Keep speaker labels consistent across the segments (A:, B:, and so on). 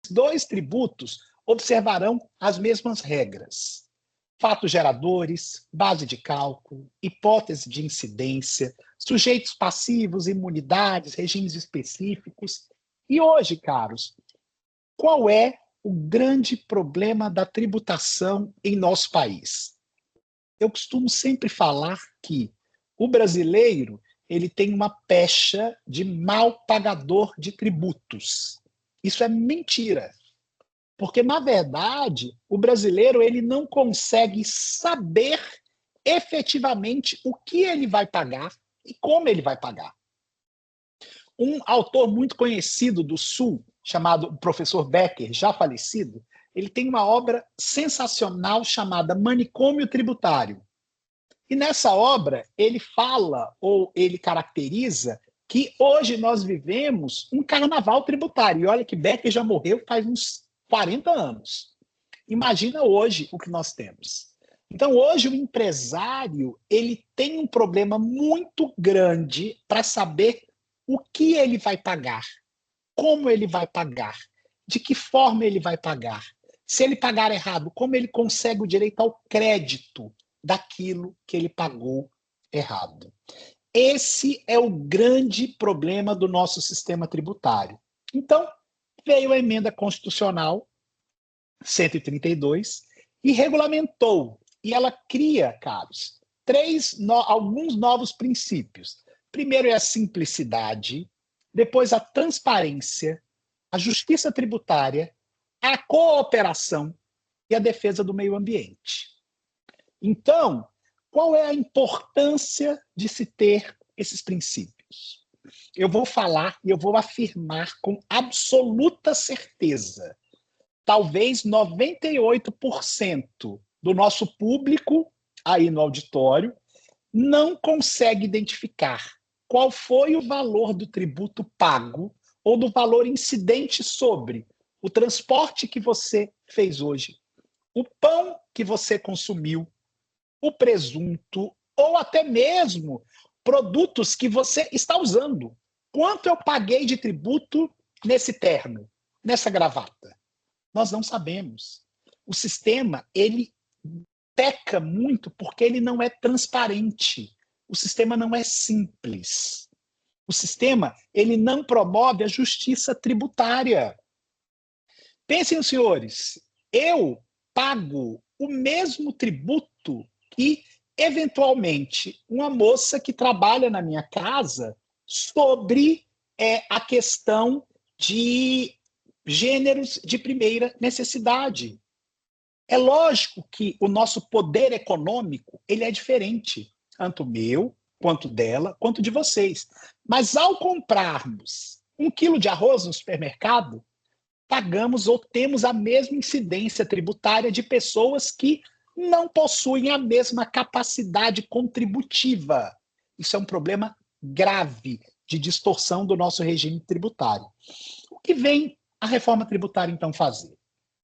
A: dois tributos observarão as mesmas regras. Fatos geradores, base de cálculo, hipótese de incidência, sujeitos passivos, imunidades, regimes específicos. E hoje, caros, qual é o grande problema da tributação em nosso país? Eu costumo sempre falar que o brasileiro ele tem uma pecha de mal pagador de tributos. Isso é mentira. Porque, na verdade, o brasileiro ele não consegue saber efetivamente o que ele vai pagar e como ele vai pagar. Um autor muito conhecido do Sul, chamado professor Becker, já falecido, ele tem uma obra sensacional chamada Manicômio Tributário. E nessa obra ele fala, ou ele caracteriza, que hoje nós vivemos um carnaval tributário. E olha que Becker já morreu faz uns 40 anos. Imagina hoje o que nós temos. Então, hoje, o empresário ele tem um problema muito grande para saber o que ele vai pagar, como ele vai pagar, de que forma ele vai pagar. Se ele pagar errado, como ele consegue o direito ao crédito daquilo que ele pagou errado. Esse é o grande problema do nosso sistema tributário. Então, veio a emenda constitucional 132 e regulamentou. E ela cria, caros, alguns novos princípios. Primeiro é a simplicidade, depois a transparência, a justiça tributária, a cooperação e a defesa do meio ambiente. Então, qual é a importância de se ter esses princípios? Eu vou falar e eu vou afirmar com absoluta certeza. Talvez 98% do nosso público aí no auditório não consegue identificar qual foi o valor do tributo pago ou do valor incidente sobre o transporte que você fez hoje, o pão que você consumiu, o presunto ou até mesmo produtos que você está usando. Quanto eu paguei de tributo nesse terno, nessa gravata? Nós não sabemos. O sistema, ele peca muito porque ele não é transparente. O sistema não é simples. O sistema, ele não promove a justiça tributária. Pensem, senhores, eu pago o mesmo tributo que, eventualmente, uma moça que trabalha na minha casa sobre a questão de gêneros de primeira necessidade. É lógico que o nosso poder econômico ele é diferente, tanto meu, quanto dela, quanto de vocês. Mas ao comprarmos 1 quilo de arroz no supermercado, pagamos ou temos a mesma incidência tributária de pessoas que não possuem a mesma capacidade contributiva. Isso é um problema grave de distorção do nosso regime tributário. O que vem a reforma tributária, então, fazer?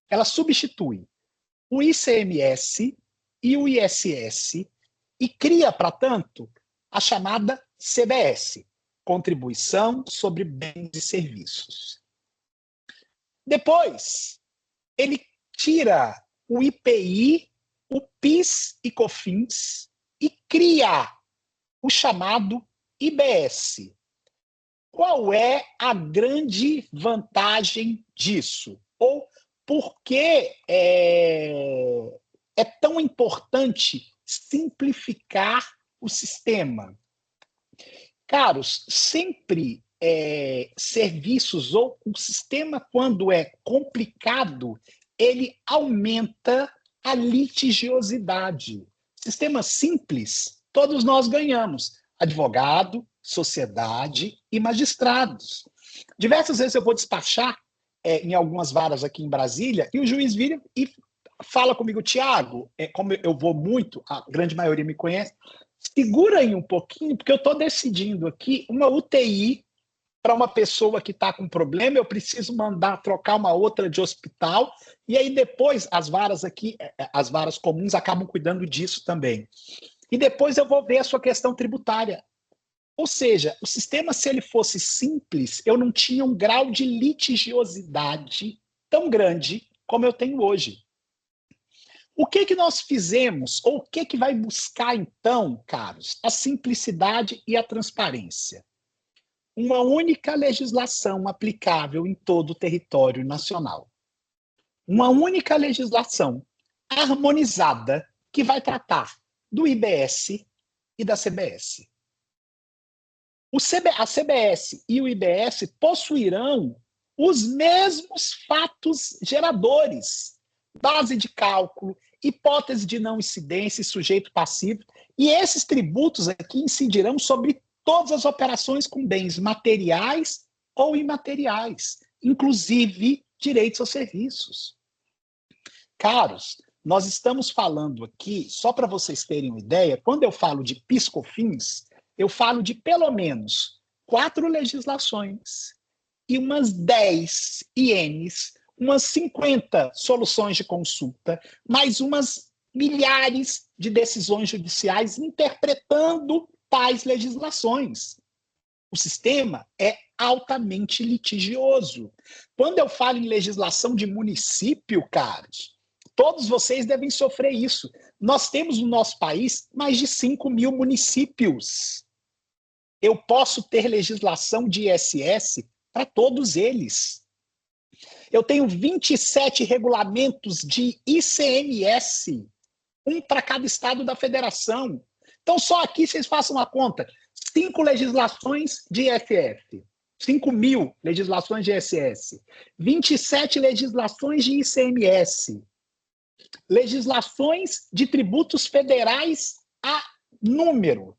A: Ela substitui o ICMS e o ISS e cria, para tanto, a chamada CBS, Contribuição sobre Bens e Serviços. Depois, ele tira o IPI, o PIS e COFINS e cria o chamado IBS. Qual é a grande vantagem disso? Ou por que é tão importante simplificar o sistema? Caros, sempre serviços ou o sistema, quando é complicado, ele aumenta a litigiosidade. Sistema simples, todos nós ganhamos. Advogado, sociedade e magistrados. Diversas vezes eu vou despachar em algumas varas aqui em Brasília e o juiz vira e fala comigo, Tiago, como eu vou muito, a grande maioria me conhece, segura aí um pouquinho, porque eu estou decidindo aqui uma UTI para uma pessoa que está com problema, eu preciso mandar trocar uma outra de hospital, e aí depois as varas aqui, as varas comuns acabam cuidando disso também. E depois eu vou ver a sua questão tributária. Ou seja, o sistema, se ele fosse simples, eu não tinha um grau de litigiosidade tão grande como eu tenho hoje. O que nós fizemos, ou o que vai buscar, então, caros? A simplicidade e a transparência. Uma única legislação aplicável em todo o território nacional. Uma única legislação harmonizada que vai tratar do IBS e da CBS. A CBS e o IBS possuirão os mesmos fatos geradores, base de cálculo, hipótese de não incidência e sujeito passivo, e esses tributos aqui incidirão sobre todas as operações com bens materiais ou imateriais, inclusive direitos aos serviços. Caros, nós estamos falando aqui, só para vocês terem uma ideia, quando eu falo de PIS/COFINS, eu falo de pelo menos 4 legislações e umas 10 INs, umas 50 soluções de consulta, mais umas milhares de decisões judiciais interpretando tais legislações. O sistema é altamente litigioso. Quando eu falo em legislação de município, caros, todos vocês devem sofrer isso. Nós temos no nosso país mais de 5 mil municípios. Eu posso ter legislação de ISS para todos eles. Eu tenho 27 regulamentos de ICMS, um para cada estado da federação. Então, só aqui vocês façam a conta. 5 legislações de IFF, 5 mil legislações de ISS, 27 legislações de ICMS, legislações de tributos federais a número,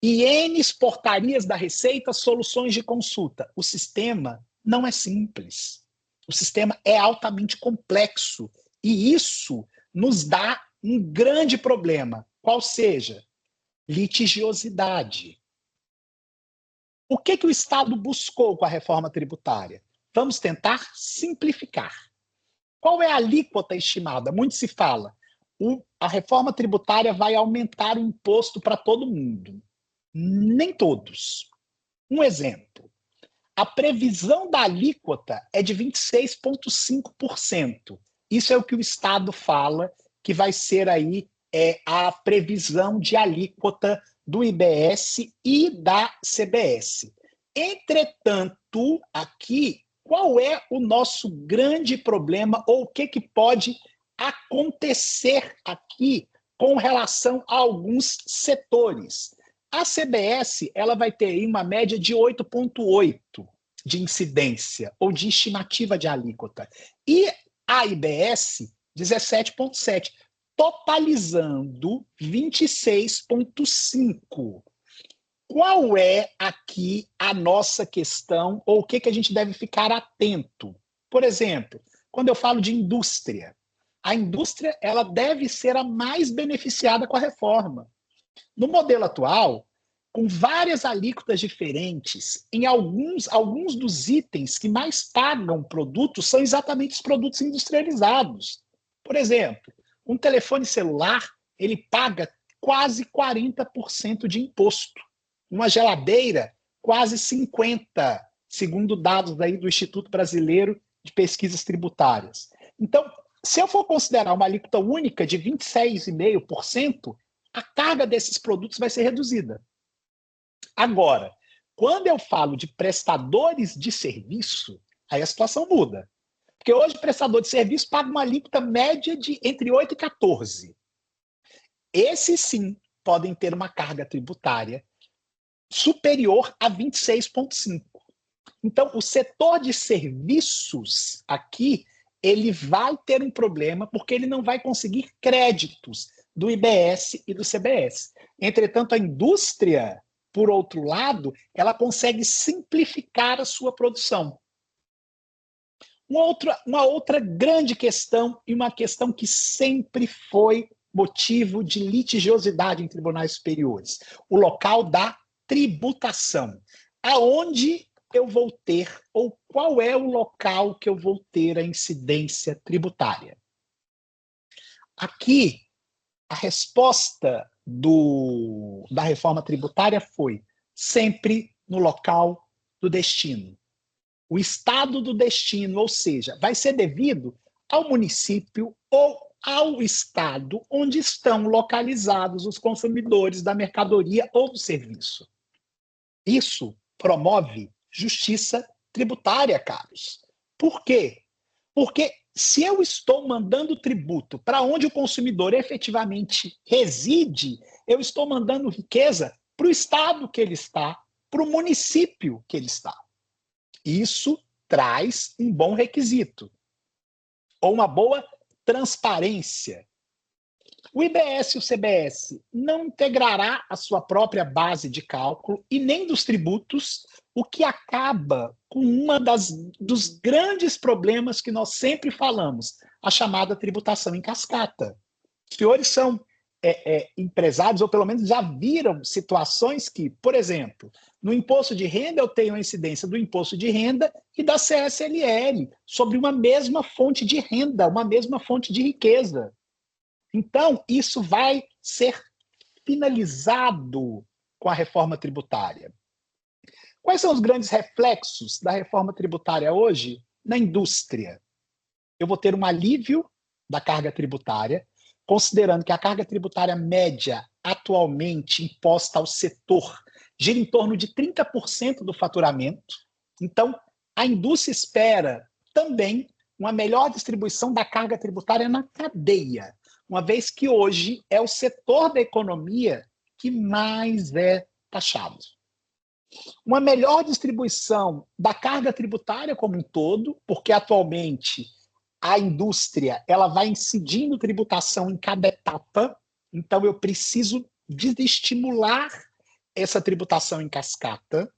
A: INs, portarias da Receita, soluções de consulta. O sistema não é simples. O sistema é altamente complexo. E isso nos dá um grande problema, qual seja litigiosidade. O que o Estado buscou com a reforma tributária? Vamos tentar simplificar. Qual é a alíquota estimada? Muito se fala. A reforma tributária vai aumentar o imposto para todo mundo. Nem todos. Um exemplo. A previsão da alíquota é de 26,5%. Isso é o que o Estado fala que vai ser aí a previsão de alíquota do IBS e da CBS. Entretanto, aqui, qual é o nosso grande problema ou o que pode acontecer aqui com relação a alguns setores? A CBS ela vai ter aí uma média de 8,8 de incidência ou de estimativa de alíquota. E a IBS, 17,7, totalizando 26,5. Qual é aqui a nossa questão ou o que a gente deve ficar atento? Por exemplo, quando eu falo de indústria, a indústria ela deve ser a mais beneficiada com a reforma. No modelo atual, com várias alíquotas diferentes, em alguns dos itens que mais pagam produtos são exatamente os produtos industrializados. Por exemplo, um telefone celular, ele paga quase 40% de imposto. Uma geladeira, quase 50%, segundo dados aí do Instituto Brasileiro de Pesquisas Tributárias. Então, se eu for considerar uma alíquota única de 26,5%, a carga desses produtos vai ser reduzida. Agora, quando eu falo de prestadores de serviço, aí a situação muda. Porque hoje o prestador de serviço paga uma alíquota média de entre 8% e 14%. Esses sim podem ter uma carga tributária superior a 26,5%. Então, o setor de serviços aqui, ele vai ter um problema porque ele não vai conseguir créditos do IBS e do CBS. Entretanto, a indústria, por outro lado, ela consegue simplificar a sua produção. Uma outra grande questão, e uma questão que sempre foi motivo de litigiosidade em tribunais superiores, o local da tributação. Aonde eu vou ter, ou qual é o local que eu vou ter a incidência tributária? Aqui, a resposta da reforma tributária foi sempre no local do destino. o estado do destino, ou seja, vai ser devido ao município ou ao estado onde estão localizados os consumidores da mercadoria ou do serviço. Isso promove justiça tributária, caros. Por quê? Porque se eu estou mandando tributo para onde o consumidor efetivamente reside, eu estou mandando riqueza para o estado que ele está, para o município que ele está. Isso traz um bom requisito, ou uma boa transparência. O IBS e o CBS não integrará a sua própria base de cálculo e nem dos tributos, o que acaba com dos grandes problemas que nós sempre falamos, a chamada tributação em cascata. Os senhores são empresários, ou pelo menos já viram situações que, por exemplo, no imposto de renda eu tenho a incidência do imposto de renda e da CSLL sobre uma mesma fonte de renda, uma mesma fonte de riqueza. Então, isso vai ser finalizado com a reforma tributária. Quais são os grandes reflexos da reforma tributária hoje na indústria? Eu vou ter um alívio da carga tributária, considerando que a carga tributária média atualmente imposta ao setor gira em torno de 30% do faturamento. Então, a indústria espera também uma melhor distribuição da carga tributária na cadeia, uma vez que hoje é o setor da economia que mais é taxado. Uma melhor distribuição da carga tributária como um todo, porque atualmente a indústria ela vai incidindo tributação em cada etapa, então eu preciso desestimular essa tributação em cascata.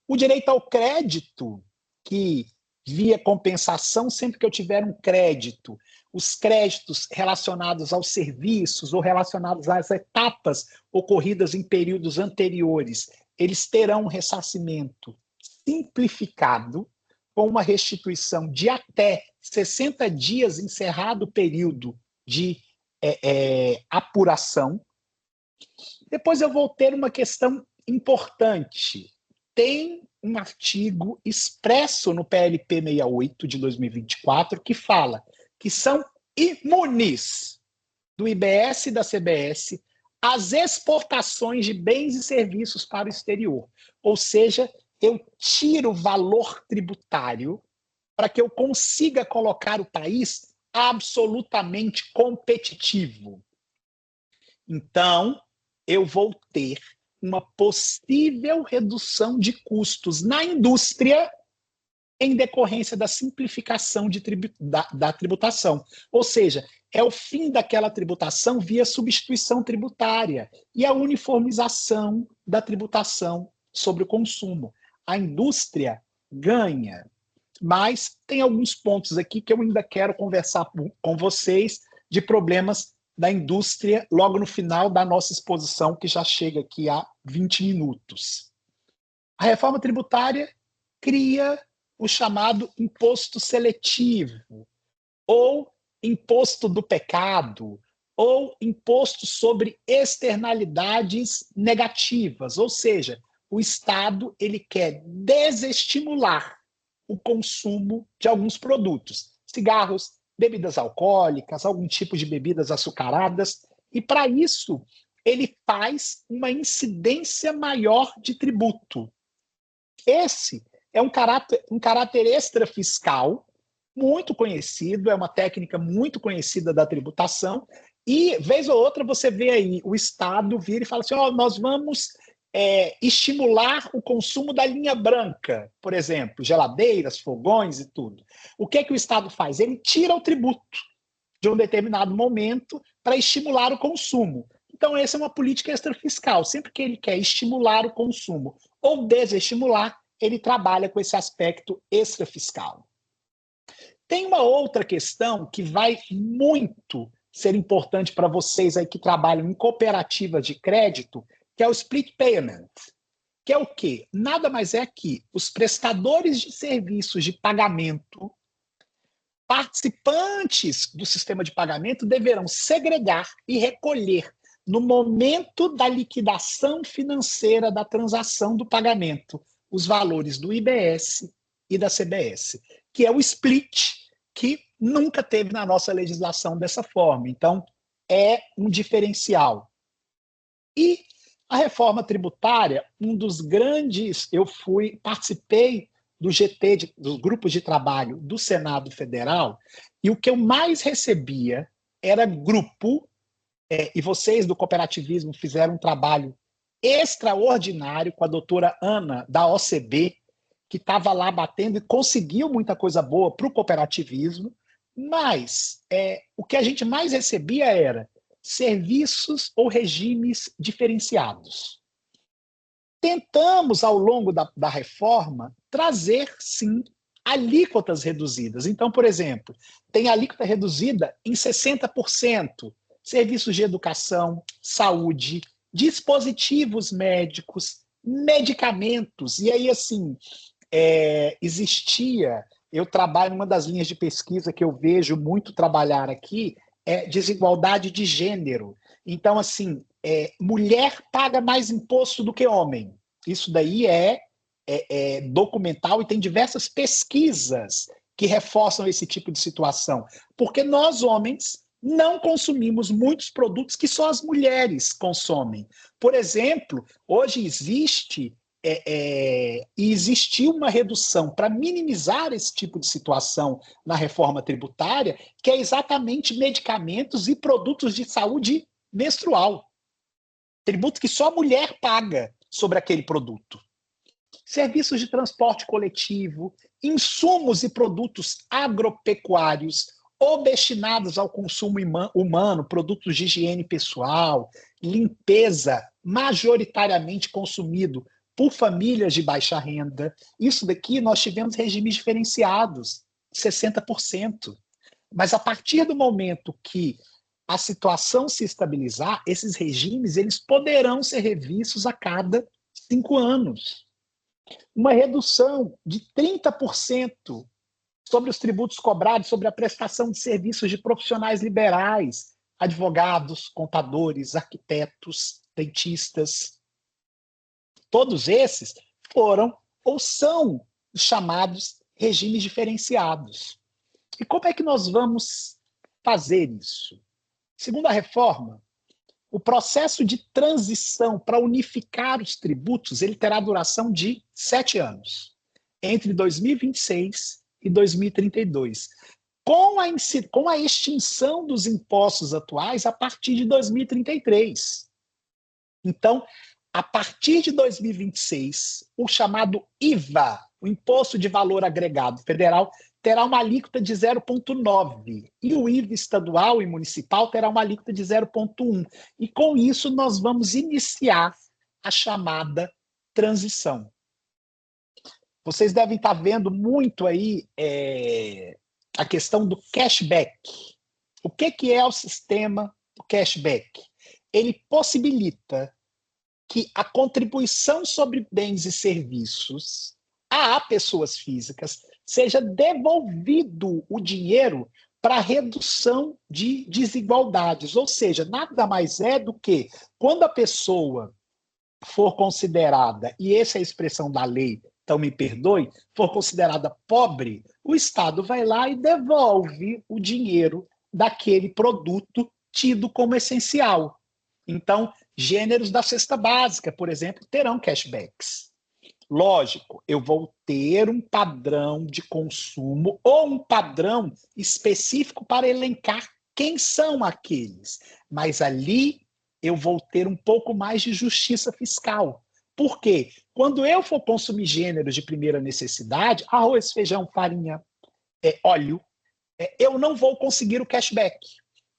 A: O direito ao crédito, que via compensação, sempre que eu tiver um crédito, os créditos relacionados aos serviços ou relacionados às etapas ocorridas em períodos anteriores, eles terão um ressarcimento simplificado, com uma restituição de até 60 dias encerrado o período de apuração. Depois eu vou ter uma questão importante. Tem um artigo expresso no PLP 68 de 2024 que fala que são imunes do IBS e da CBS as exportações de bens e serviços para o exterior. Ou seja, eu tiro valor tributário para que eu consiga colocar o país absolutamente competitivo. Então, eu vou ter uma possível redução de custos na indústria em decorrência da simplificação da tributação. Ou seja, é o fim daquela tributação via substituição tributária e a uniformização da tributação sobre o consumo. A indústria ganha, mas tem alguns pontos aqui que eu ainda quero conversar com vocês de problemas da indústria logo no final da nossa exposição, que já chega aqui a 20 minutos. A reforma tributária cria o chamado imposto seletivo, ou imposto do pecado, ou imposto sobre externalidades negativas, ou seja, o Estado ele quer desestimular o consumo de alguns produtos, cigarros, bebidas alcoólicas, algum tipo de bebidas açucaradas, e para isso ele faz uma incidência maior de tributo. Esse é um caráter extrafiscal muito conhecido, é uma técnica muito conhecida da tributação, e vez ou outra você vê aí o Estado vir e fala assim, nós vamos estimular o consumo da linha branca, por exemplo, geladeiras, fogões e tudo. O que é que o Estado faz? Ele tira o tributo de um determinado momento para estimular o consumo. Então, essa é uma política extrafiscal. Sempre que ele quer estimular o consumo ou desestimular, ele trabalha com esse aspecto extrafiscal. Tem uma outra questão que vai muito ser importante para vocês aí que trabalham em cooperativas de crédito, que é o split payment, que é o quê? Nada mais é que os prestadores de serviços de pagamento, participantes do sistema de pagamento, deverão segregar e recolher no momento da liquidação financeira da transação do pagamento os valores do IBS e da CBS, que é o split, que nunca teve na nossa legislação dessa forma. Então, é um diferencial. E a reforma tributária, um dos grandes, participei do GT, dos grupos de trabalho do Senado Federal, e o que eu mais recebia era grupo, e vocês do cooperativismo fizeram um trabalho extraordinário com a doutora Ana, da OCB, que estava lá batendo e conseguiu muita coisa boa para o cooperativismo, mas o que a gente mais recebia era serviços ou regimes diferenciados. Tentamos, ao longo da reforma, trazer, sim, alíquotas reduzidas. Então, por exemplo, tem alíquota reduzida em 60%, serviços de educação, saúde, dispositivos médicos, medicamentos. E aí, assim, eu trabalho, uma das linhas de pesquisa que eu vejo muito trabalhar aqui é desigualdade de gênero. Então, assim, mulher paga mais imposto do que homem. Isso daí é documental e tem diversas pesquisas que reforçam esse tipo de situação. Porque nós, homens, não consumimos muitos produtos que só as mulheres consomem. Por exemplo, hoje existiu uma redução para minimizar esse tipo de situação na reforma tributária, que é exatamente medicamentos e produtos de saúde menstrual. Tributo que só a mulher paga sobre aquele produto. Serviços de transporte coletivo, insumos e produtos agropecuários ou destinados ao consumo humano, produtos de higiene pessoal, limpeza, majoritariamente consumido por famílias de baixa renda. Isso daqui nós tivemos regimes diferenciados, 60%. Mas a partir do momento que a situação se estabilizar, esses regimes eles poderão ser revistos a cada 5 anos. Uma redução de 30% sobre os tributos cobrados sobre a prestação de serviços de profissionais liberais, advogados, contadores, arquitetos, dentistas. Todos esses foram ou são chamados regimes diferenciados. E como é que nós vamos fazer isso? Segundo a reforma, o processo de transição para unificar os tributos ele terá duração de 7 anos, entre 2026 e 2032, com a extinção dos impostos atuais a partir de 2033. Então, a partir de 2026, o chamado IVA, o Imposto de Valor Agregado Federal, terá uma alíquota de 0,9%, e o IVA estadual e municipal terá uma alíquota de 0,1%. E com isso nós vamos iniciar a chamada transição. Vocês devem estar vendo muito aí a questão do cashback. O que é o sistema do cashback? Ele possibilita que a contribuição sobre bens e serviços a pessoas físicas seja devolvido o dinheiro para redução de desigualdades. Ou seja, nada mais é do que quando a pessoa for considerada, e essa é a expressão da lei, então me perdoe, for considerada pobre, o Estado vai lá e devolve o dinheiro daquele produto tido como essencial. Então, gêneros da cesta básica, por exemplo, terão cashbacks. Lógico, eu vou ter um padrão de consumo ou um padrão específico para elencar quem são aqueles, mas ali eu vou ter um pouco mais de justiça fiscal. Por quê? Quando eu for consumir gêneros de primeira necessidade, arroz, feijão, farinha, óleo, eu não vou conseguir o cashback.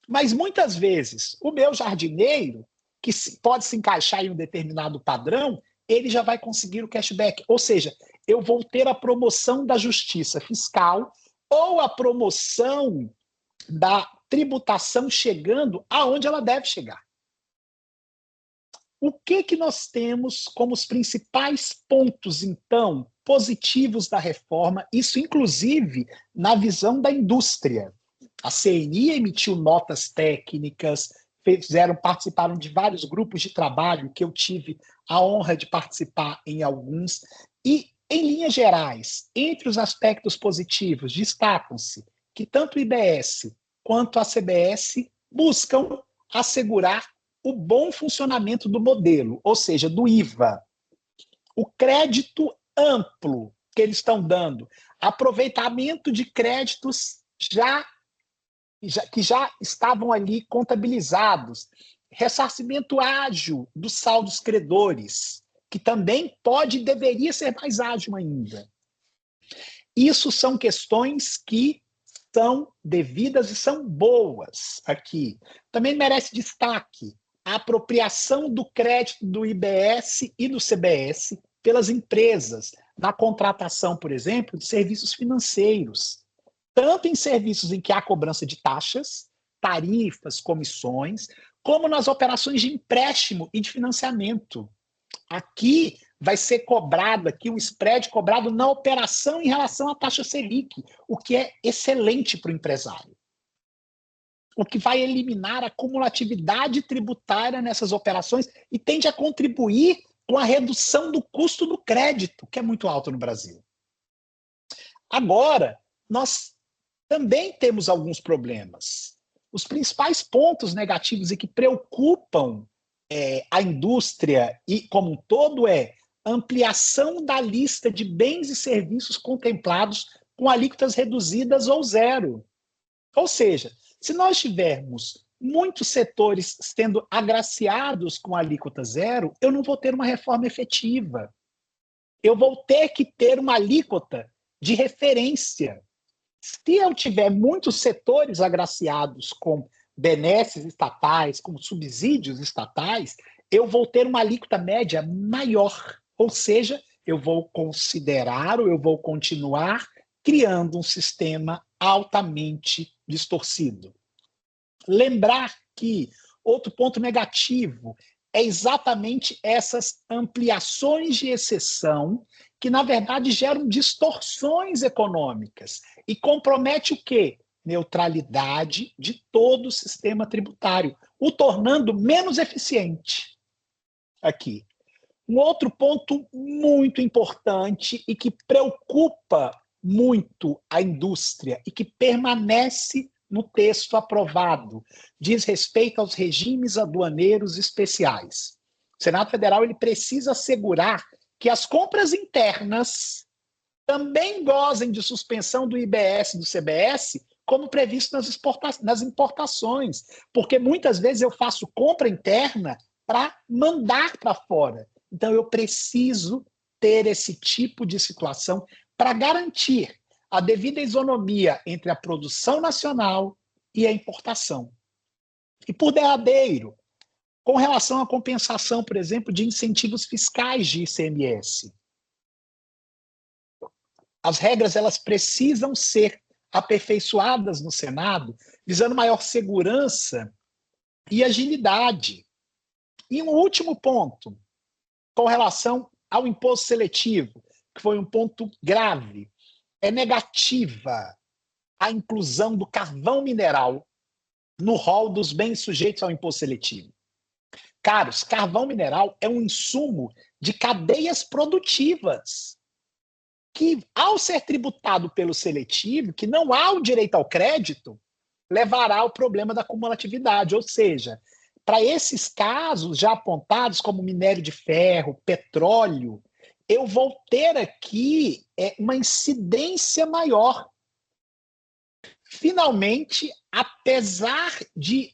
A: Mas muitas vezes o meu jardineiro, que pode se encaixar em um determinado padrão, ele já vai conseguir o cashback. Ou seja, eu vou ter a promoção da justiça fiscal ou a promoção da tributação chegando aonde ela deve chegar. O que nós temos como os principais pontos, então, positivos da reforma, isso inclusive na visão da indústria? A CNI emitiu notas técnicas, participaram de vários grupos de trabalho, que eu tive a honra de participar em alguns, e Em linhas gerais, entre os aspectos positivos, destacam-se que tanto o IBS quanto a CBS buscam assegurar o bom funcionamento do modelo, ou seja, do IVA. O crédito amplo que eles estão dando, aproveitamento de créditos que já estavam ali contabilizados, ressarcimento ágil dos saldos credores, que também pode e deveria ser mais ágil ainda. Isso são questões que são devidas e são boas aqui. Também merece destaque a apropriação do crédito do IBS e do CBS pelas empresas na contratação, por exemplo, de serviços financeiros, tanto em serviços em que há cobrança de taxas, tarifas, comissões, como nas operações de empréstimo e de financiamento. Aqui vai ser cobrado, aqui o spread cobrado na operação em relação à taxa Selic, o que é excelente para o empresário. O que vai eliminar a cumulatividade tributária nessas operações e tende a contribuir com a redução do custo do crédito, que é muito alto no Brasil. Agora, nós também temos alguns problemas. Os principais pontos negativos e que preocupam a indústria e como um todo é ampliação da lista de bens e serviços contemplados com alíquotas reduzidas ou zero. Ou seja, se nós tivermos muitos setores sendo agraciados com alíquota zero, eu não vou ter uma reforma efetiva. Eu vou ter que ter uma alíquota de referência. Se eu tiver muitos setores agraciados com benesses estatais, com subsídios estatais, eu vou ter uma alíquota média maior. Ou seja, eu vou considerar ou eu vou continuar criando um sistema altamente distorcido. Lembrar que outro ponto negativo é exatamente essas ampliações de exceção que, na verdade, geram distorções econômicas e compromete o quê? Neutralidade de todo o sistema tributário, o tornando menos eficiente. Aqui. Um outro ponto muito importante e que preocupa muito a indústria e que permanece no texto aprovado, diz respeito aos regimes aduaneiros especiais. O Senado Federal ele precisa assegurar que as compras internas também gozem de suspensão do IBS e do CBS, como previsto nas importações, porque muitas vezes eu faço compra interna para mandar para fora. Então, eu preciso ter esse tipo de situação para garantir a devida isonomia entre a produção nacional e a importação. E por derradeiro, com relação à compensação, por exemplo, de incentivos fiscais de ICMS. As regras elas precisam ser aperfeiçoadas no Senado, visando maior segurança e agilidade. E um último ponto, com relação ao imposto seletivo, que foi um ponto grave, é negativa a inclusão do carvão mineral no rol dos bens sujeitos ao imposto seletivo. Caros, carvão mineral é um insumo de cadeias produtivas que, ao ser tributado pelo seletivo, que não há o direito ao crédito, levará ao problema da cumulatividade, ou seja, para esses casos já apontados como minério de ferro, petróleo, eu vou ter aqui uma incidência maior. Finalmente, apesar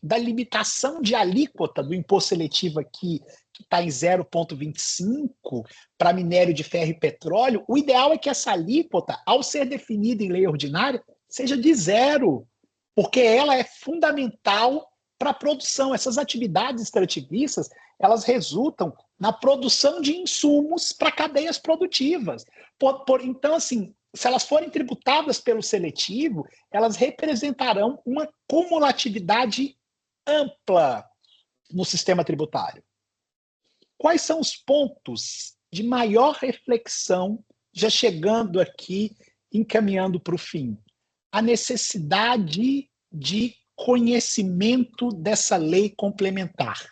A: da limitação de alíquota do imposto seletivo aqui, que está em 0,25 para minério de ferro e petróleo, o ideal é que essa alíquota, ao ser definida em lei ordinária, seja de zero, porque ela é fundamental para a produção. Essas atividades extrativistas, elas resultam na produção de insumos para cadeias produtivas. Então, assim, se elas forem tributadas pelo seletivo, elas representarão uma cumulatividade ampla no sistema tributário. Quais são os pontos de maior reflexão, já chegando aqui, encaminhando para o fim? A necessidade de conhecimento dessa lei complementar.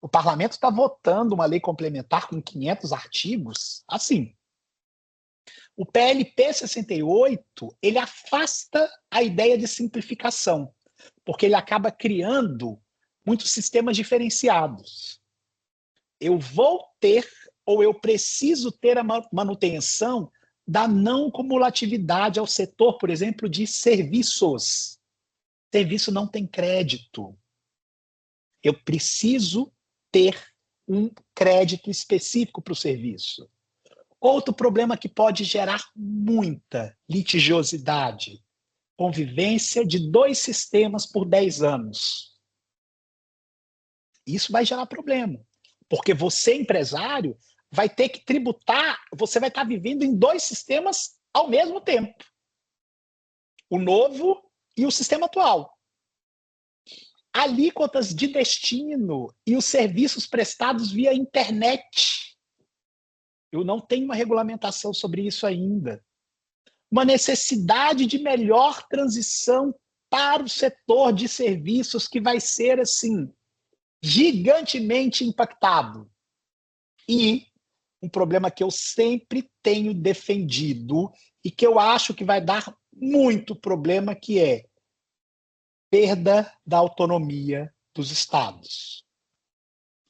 A: O parlamento está votando uma lei complementar com 500 artigos, assim, O PLP 68, ele afasta a ideia de simplificação, porque ele acaba criando muitos sistemas diferenciados. Eu vou ter, ou eu preciso ter a manutenção da não cumulatividade ao setor, por exemplo, de serviços. Serviço não tem crédito. Eu preciso ter um crédito específico para o serviço. Outro problema que pode gerar muita litigiosidade, convivência de 2 sistemas por 10 anos. Isso vai gerar problema, porque você, empresário, vai ter que tributar, você vai estar vivendo em 2 sistemas ao mesmo tempo. O novo e o sistema atual. Alíquotas de destino e os serviços prestados via internet. Eu não tenho uma regulamentação sobre isso ainda. Uma necessidade de melhor transição para o setor de serviços que vai ser, assim, gigantemente impactado. E um problema que eu sempre tenho defendido e que eu acho que vai dar muito problema, que é perda da autonomia dos estados.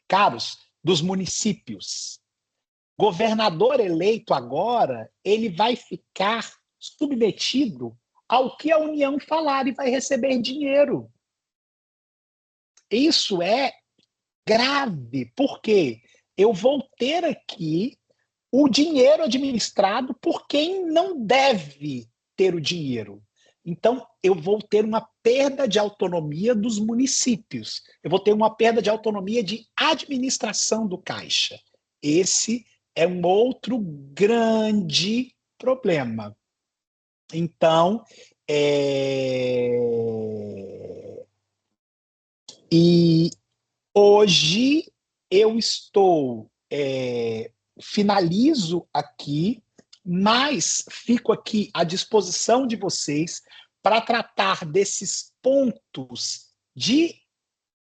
A: Caros, dos municípios. Governador eleito agora, ele vai ficar submetido ao que a União falar e vai receber dinheiro. Isso é grave, porque eu vou ter aqui o dinheiro administrado por quem não deve ter o dinheiro. Então, eu vou ter uma perda de autonomia dos municípios. Eu vou ter uma perda de autonomia de administração do Caixa. Esse é um outro grande problema. Então, e hoje eu estou, finalizo aqui, mas fico aqui à disposição de vocês para tratar desses pontos de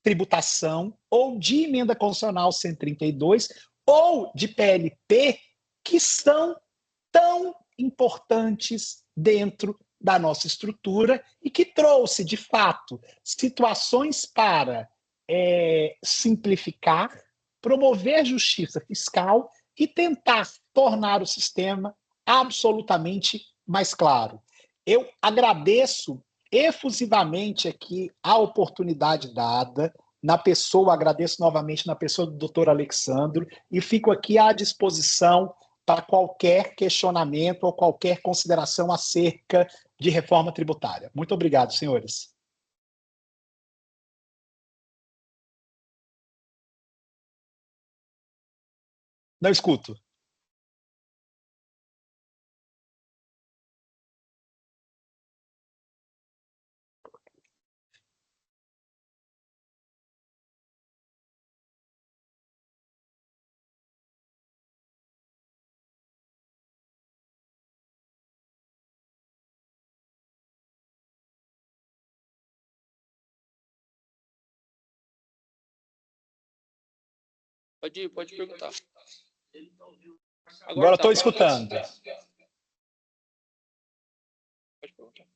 A: tributação ou de emenda constitucional 132 ou de PLP que são tão importantes dentro da nossa estrutura e que trouxe, de fato, situações para simplificar, promover justiça fiscal e tentar tornar o sistema absolutamente mais claro. Eu agradeço efusivamente aqui a oportunidade dada, agradeço novamente na pessoa do doutor Alexandro, e fico aqui à disposição para qualquer questionamento ou qualquer consideração acerca de reforma tributária. Muito obrigado, senhores. Não escuto.
B: Pode perguntar.
A: Agora estou escutando.
B: Pode perguntar.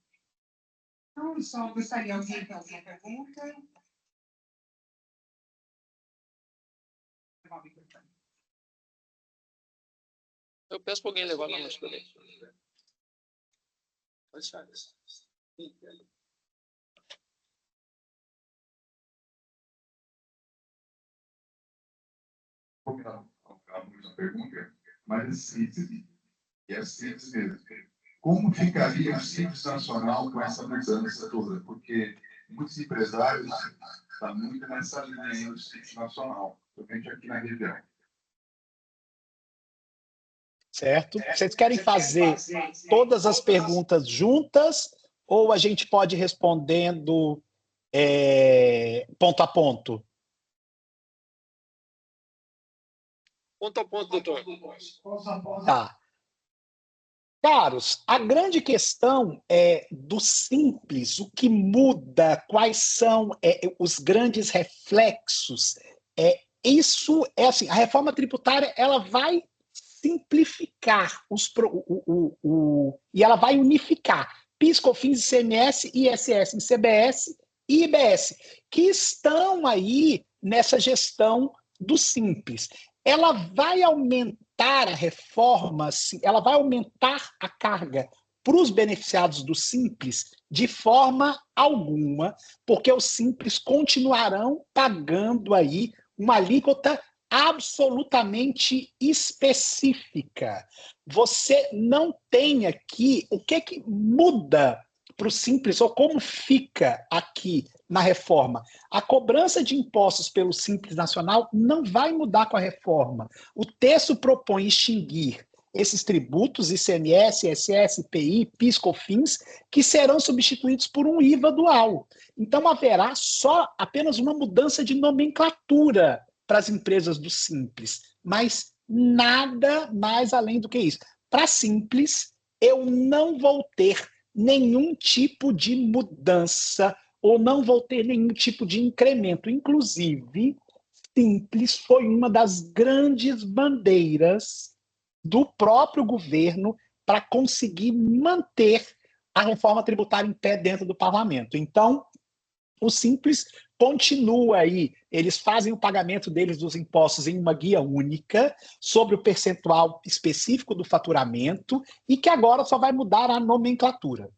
C: Não, só gostaria de fazer uma pergunta.
B: Eu peço para alguém levar na nossa também.
D: A pergunta, mas é síntese. E é síntese mesmo. Como ficaria o Simples Nacional com essa mudança toda? Porque muitos empresários estão muito nessa linha aí do Simples Nacional, somente aqui na região.
A: Certo? Vocês querem fazer todas as perguntas juntas ou a gente pode ir respondendo ponto a ponto?
B: Ponto a ponto, doutor.
A: Tá. Caros, a grande questão é do simples, o que muda, quais são os grandes reflexos. Isso é assim, a reforma tributária ela vai simplificar e ela vai unificar PIS, COFINS, ICMS, ISS, ICBS e IBS, que estão aí nessa gestão do Simples. Ela vai aumentar a reforma, ela vai aumentar a carga para os beneficiados do Simples de forma alguma, porque os Simples continuarão pagando aí uma alíquota absolutamente específica. Você não tem aqui o que muda para o Simples, ou como fica aqui na reforma. A cobrança de impostos pelo Simples Nacional não vai mudar com a reforma. O texto propõe extinguir esses tributos, ICMS, ISS, IPI, PIS, COFINS, que serão substituídos por um IVA dual. Então, haverá só apenas uma mudança de nomenclatura para as empresas do Simples, mas nada mais além do que isso. Para Simples, eu não vou ter nenhum tipo de mudança ou não vou ter nenhum tipo de incremento. Inclusive, Simples foi uma das grandes bandeiras do próprio governo para conseguir manter a reforma tributária em pé dentro do parlamento. Então, o Simples continua aí, eles fazem o pagamento deles dos impostos em uma guia única, sobre o percentual específico do faturamento, e que agora só vai mudar a nomenclatura.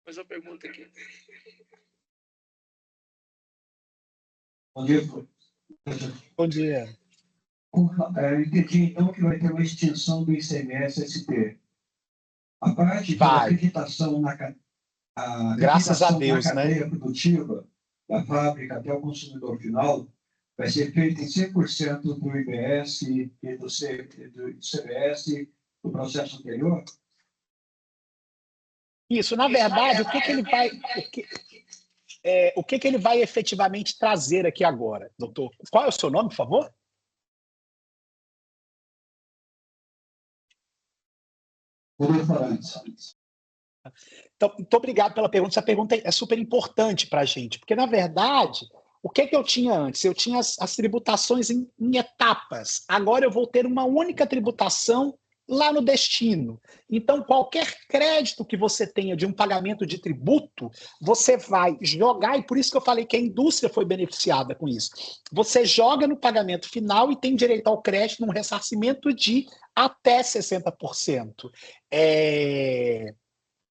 B: Mais uma pergunta aqui.
E: Bom dia.
A: Bom dia.
E: Eu entendi, então, que vai ter uma extinção do ICMS-SP. A parte de acreditação
A: Graças a Deus,
E: na cadeia,
A: né?
E: Produtiva, da fábrica até o consumidor final, vai ser feita em 100% do IBS e do CBS do processo anterior?
A: Isso, na verdade, o que ele vai efetivamente trazer aqui agora, doutor? Qual é o seu nome, por favor? Então, muito obrigado pela pergunta. Essa pergunta é super importante para a gente, porque, na verdade, o que eu tinha antes? Eu tinha as tributações em etapas. Agora eu vou ter uma única tributação lá no destino. Então, qualquer crédito que você tenha de um pagamento de tributo, você vai jogar, e por isso que eu falei que a indústria foi beneficiada com isso. Você joga no pagamento final e tem direito ao crédito num ressarcimento de até 60%.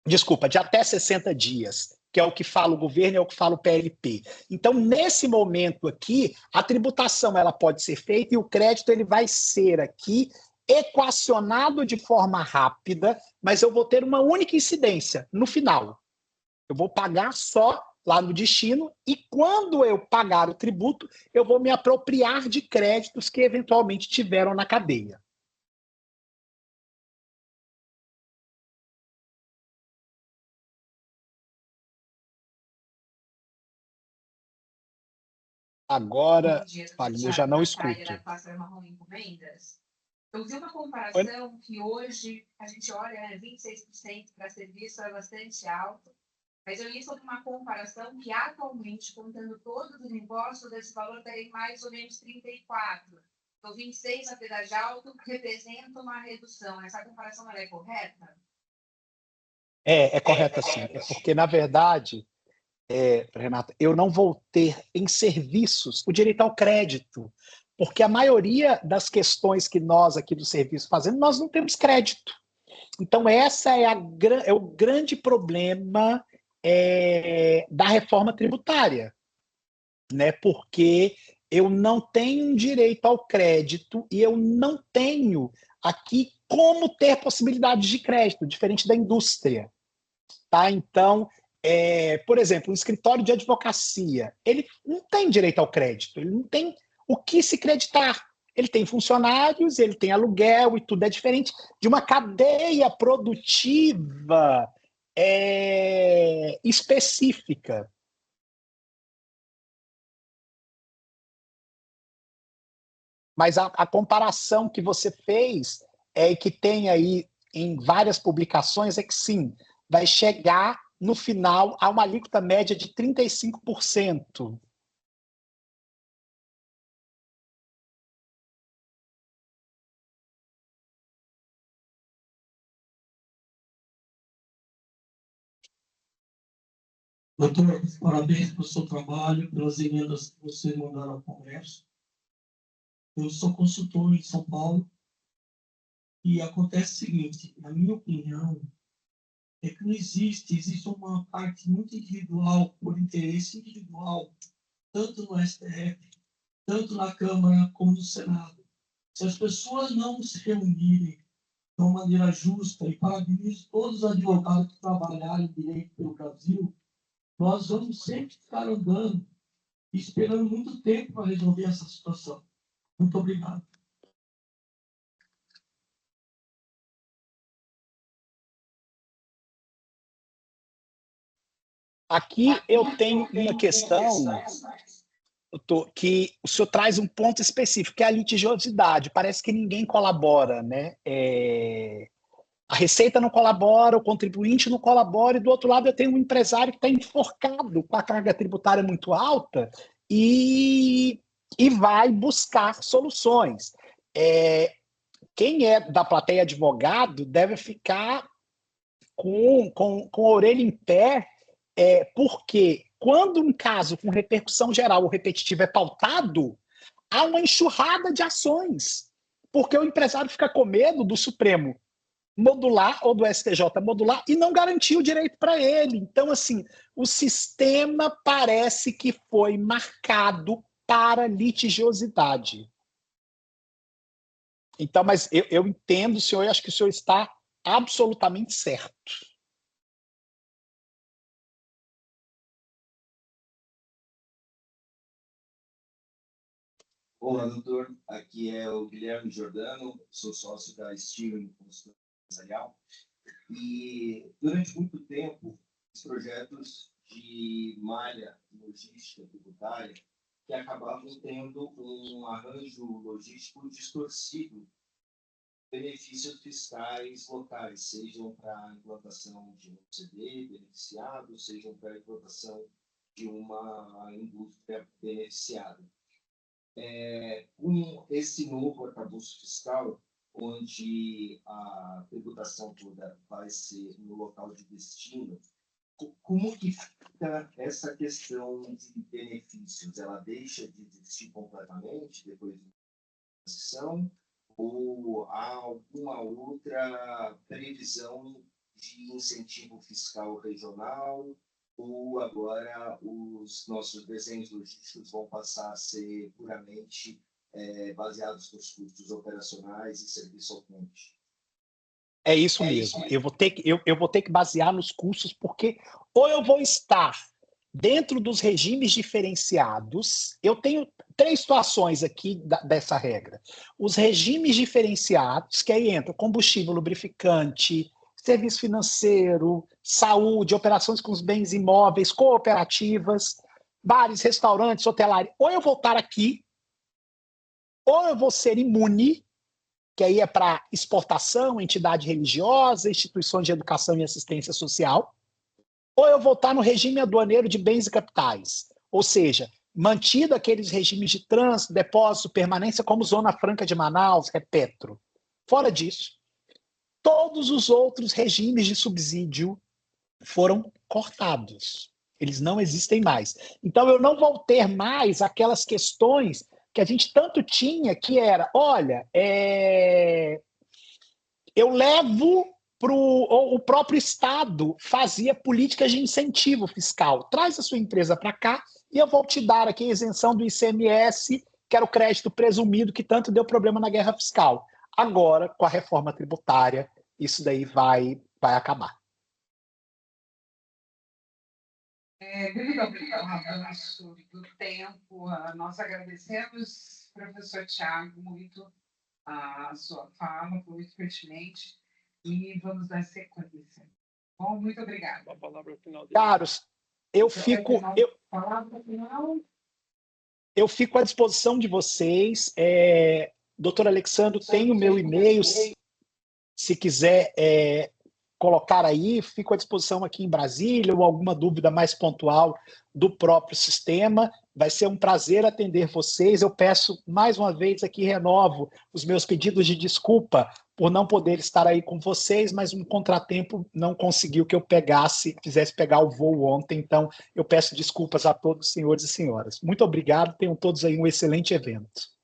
A: Desculpa, de até 60 dias, que é o que fala o governo, é o que fala o PLP. Então, nesse momento aqui, a tributação ela pode ser feita e o crédito ele vai ser aqui equacionado de forma rápida, mas eu vou ter uma única incidência no final. Eu vou pagar só lá no destino e quando eu pagar o tributo, eu vou me apropriar de créditos que eventualmente tiveram na cadeia. Agora, eu já não escuto.
C: Eu vi uma comparação que hoje a gente olha, 26% para serviço é bastante alto, mas eu li sobre uma comparação que atualmente, contando todos os impostos, esse valor estaria mais ou menos 34%. Então, 26%, apesar de alto, representa uma redução. Essa comparação ela é correta?
A: É correta sim. É porque, na verdade, Renata, eu não vou ter em serviços o direito ao crédito, porque a maioria das questões que nós aqui do serviço fazemos, nós não temos crédito. Então, essa é o grande problema da reforma tributária, né? Porque eu não tenho direito ao crédito e eu não tenho aqui como ter possibilidades de crédito, diferente da indústria. Tá? Então, por exemplo, um escritório de advocacia, ele não tem direito ao crédito, ele não tem o que se creditar. Ele tem funcionários, ele tem aluguel e tudo é diferente de uma cadeia produtiva específica. Mas a comparação que você fez que tem aí em várias publicações é que sim, vai chegar no final a uma alíquota média de 35%.
F: Doutor, parabéns pelo seu trabalho, pelas emendas que você mandaram ao Congresso. Eu sou consultor em São Paulo e acontece o seguinte, na minha opinião, é que não existe uma parte muito individual, por interesse individual, tanto no STF, tanto na Câmara como no Senado. Se as pessoas não se reunirem de uma maneira justa, e parabenizo todos os advogados que trabalharam em direito pelo Brasil, nós vamos sempre ficar andando e esperando muito tempo para resolver essa situação. Muito obrigado.
A: Aqui eu tenho uma questão, doutor, que o senhor traz um ponto específico, que é a litigiosidade. Parece que ninguém colabora, né? A Receita não colabora, o contribuinte não colabora, e do outro lado eu tenho um empresário que está enforcado com a carga tributária muito alta e vai buscar soluções. Quem é da plateia advogado deve ficar com a orelha em pé, porque quando um caso com repercussão geral ou repetitiva é pautado, há uma enxurrada de ações, porque o empresário fica com medo do Supremo modular ou do STJ modular e não garantir o direito para ele. Então, assim, o sistema parece que foi marcado para litigiosidade. Então, mas eu entendo o senhor e acho que o senhor está absolutamente certo.
G: Olá, doutor. Aqui é o Guilherme Giordano, sou sócio da Steven Consultoria Empresarial. E durante muito tempo, os projetos de malha logística tributária que acabavam tendo um arranjo logístico distorcido, benefícios fiscais locais, sejam para a implantação de um CD beneficiado, sejam para a implantação de uma indústria beneficiada. Com esse novo arcabouço fiscal, onde a tributação toda vai ser no local de destino, como que fica essa questão de benefícios? Ela deixa de existir completamente depois da transição? Ou há alguma outra previsão de incentivo fiscal regional? Ou agora os nossos desenhos logísticos vão passar a ser puramente baseados nos custos operacionais e serviço ao cliente?
A: É isso mesmo. Eu vou ter que basear nos custos, porque ou eu vou estar dentro dos regimes diferenciados. Eu tenho 3 situações aqui dessa regra. Os regimes diferenciados, que aí entra combustível, lubrificante, serviço financeiro, saúde, operações com os bens imóveis, cooperativas, bares, restaurantes, hotelaria. Ou eu vou estar aqui, ou eu vou ser imune, que aí é para exportação, entidade religiosa, instituições de educação e assistência social, ou eu vou estar no regime aduaneiro de bens e capitais, ou seja, mantido aqueles regimes de trânsito, depósito, permanência, como Zona Franca de Manaus, Repetro. Fora disso, todos os outros regimes de subsídio foram cortados. Eles não existem mais. Então, eu não vou ter mais aquelas questões que a gente tanto tinha, que era, olha, eu levo o próprio Estado fazia políticas de incentivo fiscal. Traz a sua empresa para cá e eu vou te dar aqui a isenção do ICMS, que era o crédito presumido que tanto deu problema na guerra fiscal. Agora, com a reforma tributária, isso daí vai acabar.
C: Devido ao avanço do tempo, nós agradecemos, professor Tiago, muito a sua fala, foi muito pertinente, e vamos dar sequência. Bom, muito obrigada.
B: A palavra final dele.
A: Caros, eu fico à disposição de vocês. Doutor Alexandre, tem o meu e-mail, se quiser colocar aí, fico à disposição aqui em Brasília, ou alguma dúvida mais pontual do próprio sistema. Vai ser um prazer atender vocês. Eu peço mais uma vez aqui, renovo os meus pedidos de desculpa por não poder estar aí com vocês, mas um contratempo não conseguiu que eu fizesse pegar o voo ontem. Então, eu peço desculpas a todos, senhores e senhoras. Muito obrigado, tenham todos aí um excelente evento.